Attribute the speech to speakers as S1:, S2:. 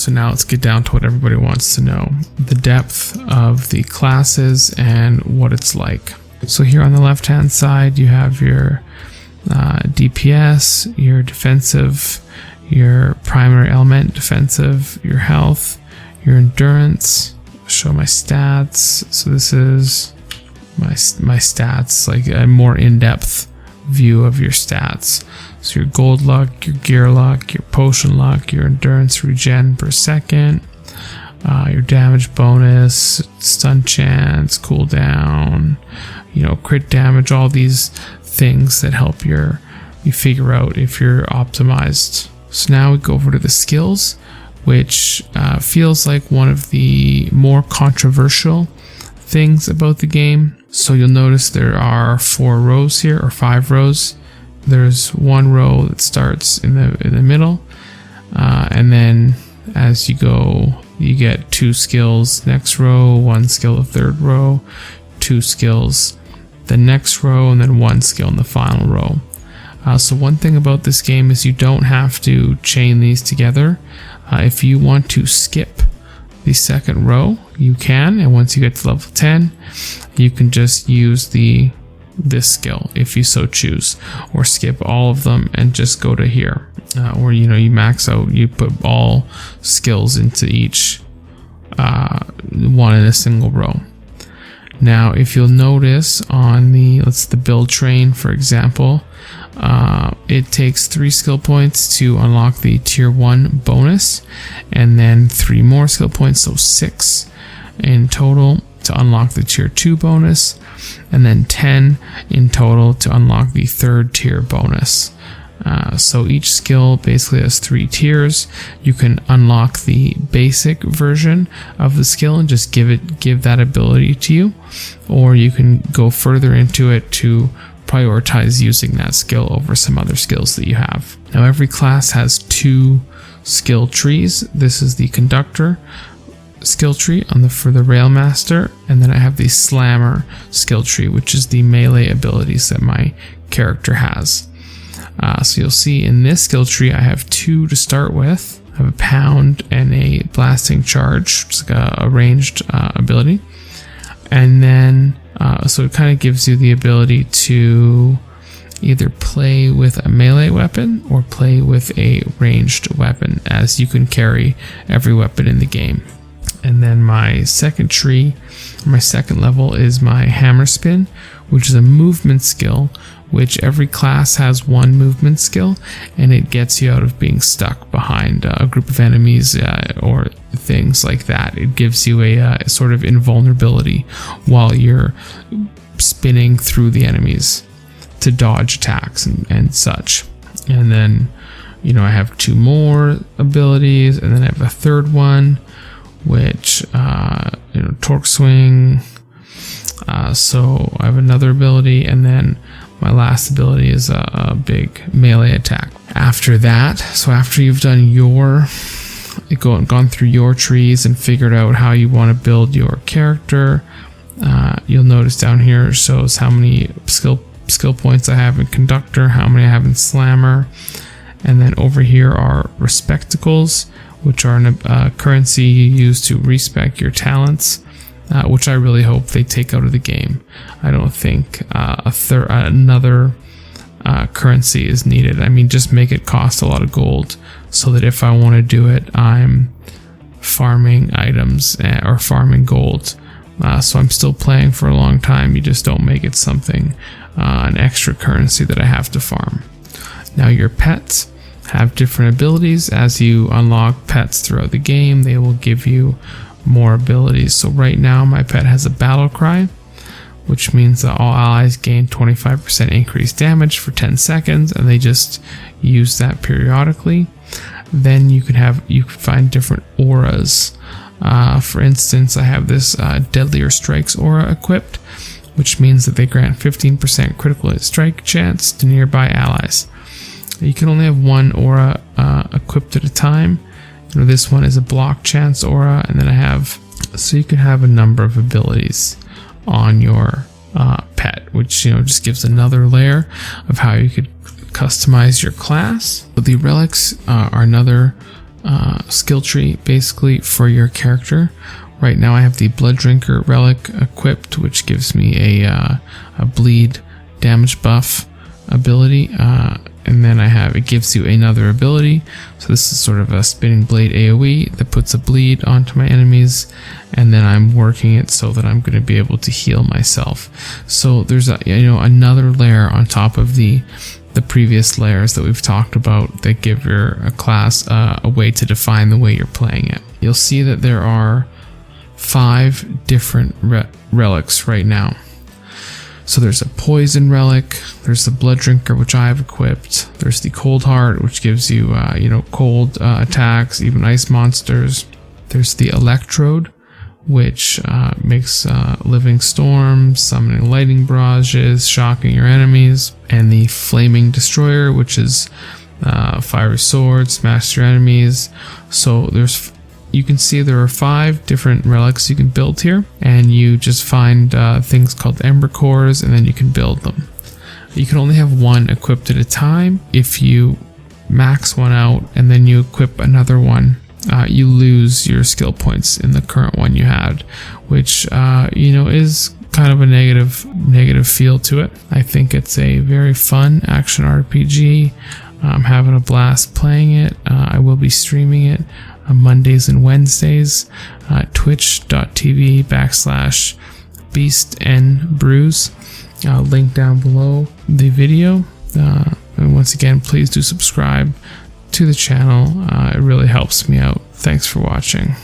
S1: So now let's get down to what everybody wants to know. The depth of the classes and what it's like. So here on the left hand side you have your DPS, your defensive, your primary element defensive, your health, your endurance. Show my stats. So this is my stats, like a more in-depth view of your stats. So your gold luck, your gear luck, your potion luck, your endurance regen per second, your damage bonus, stun chance, cooldown, crit damage, all these things that help you figure out if you're optimized. So now we go over to the skills, which feels like one of the more controversial things about the game. So you'll notice there are 4 rows here, or 5 rows. There's one row that starts in the middle, and then as you go, you get 2 skills next row, 1 skill the third row, 2 skills the next row, and then 1 skill in the final row. So one thing about this game is you don't have to chain these together. If you want to skip the second row, you can, and once you get to level 10, you can just use this skill if you so choose, or skip all of them and just go to here, or you max out, you put all skills into each one in a single row. Now if you'll notice on the build train, for example, it takes 3 skill points to unlock the tier 1 bonus, and then 3 more skill points, so 6 in total to unlock the tier 2 bonus, and then 10 in total to unlock the 3rd tier bonus. So each skill basically has 3 tiers. You can unlock the basic version of the skill and just give that ability to you, or you can go further into it to prioritize using that skill over some other skills that you have. Now every class has 2 skill trees. This is the conductor skill tree for the railmaster, and then I have the slammer skill tree, which is the melee abilities that my character has. So you'll see in this skill tree I have 2 to start with. I have a pound and a blasting charge, which is like a ranged ability, and then so it kind of gives you the ability to either play with a melee weapon or play with a ranged weapon, as you can carry every weapon in the game. And then my second tree, my second level, is my hammer spin, which is a movement skill, which every class has 1 movement skill, and it gets you out of being stuck behind a group of enemies or things like that. It gives you a sort of invulnerability while you're spinning through the enemies to dodge attacks and such. And then I have 2 more abilities, and then I have a third one, which torque swing. So I have another ability, and then my last ability is a big melee attack. After that, so after you've done gone through your trees and figured out how you want to build your character, you'll notice down here it shows how many skill points I have in conductor, how many I have in slammer, and then over here are respectacles, which are a currency you use to respec your talents, which I really hope they take out of the game. I don't think another currency is needed. I mean, just make it cost a lot of gold so that if I want to do it, I'm farming items or farming gold. So I'm still playing for a long time. You just don't make it something, an extra currency that I have to farm. Now your pets have different abilities. As you unlock pets throughout the game, they will give you more abilities. So right now my pet has a battle cry, which means that all allies gain 25% increased damage for 10 seconds, and they just use that periodically. Then you can find different auras. For instance, I have this Deadlier Strikes aura equipped, which means that they grant 15% critical hit strike chance to nearby allies. You can only have 1 aura equipped at a time. This one is a block chance aura, and then so you can have a number of abilities on your pet, which just gives another layer of how you could customize your class. But the relics are another skill tree basically for your character. Right now I have the Blood Drinker relic equipped, which gives me a bleed damage buff ability, and then it gives you another ability. So this is sort of a spinning blade AoE that puts a bleed onto my enemies, and then I'm working it so that I'm going to be able to heal myself. So there's another layer on top of the previous layers that we've talked about that give your class a way to define the way you're playing it. You'll see that there are 5 different relics right now. So there's a poison relic, there's the Blood Drinker, which I have equipped, there's the Cold Heart, which gives you cold attacks, even ice monsters. There's the Electrode, which makes living storms, summoning lightning barrages, shocking your enemies, and the Flaming Destroyer, which is fiery sword, smash your enemies. So you can see there are 5 different relics you can build here, and you just find things called Ember Cores, and then you can build them. You can only have one equipped at a time. If you max one out and then you equip another one, you lose your skill points in the current one you had, which is kind of a negative feel to it. I think it's a very fun action RPG. I'm having a blast playing it. I will be streaming it on Mondays and Wednesdays, twitch.tv/beastnbrews. Link down below the video. And once again, please do subscribe to the channel. It really helps me out. Thanks for watching.